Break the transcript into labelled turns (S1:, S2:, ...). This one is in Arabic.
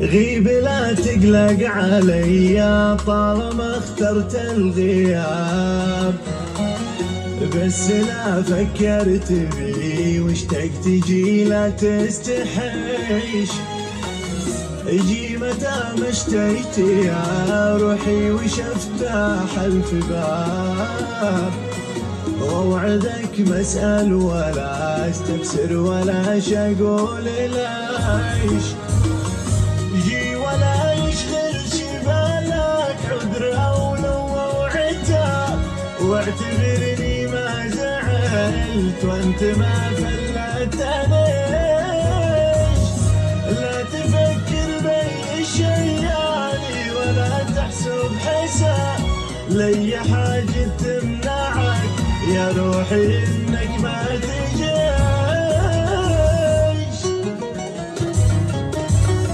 S1: غيب لا تقلق عليا طالما اخترت الغياب، بس لا فكرت بي واشتقت تجي لا تستحيش. اجي متى ما اشتيت يا روحي وش افتح الباب، واوعدك ما اسال ولا استفسر ولا اقول ليش. جي ولا يشغلش بالك عذر او لو عتاب، واعتبرني ما زعلت وانت ما فلتني. لا تفكر بي شيالي ولا تحسب حساب لي حاجة تمنعك يا روحي انك ما تنسى.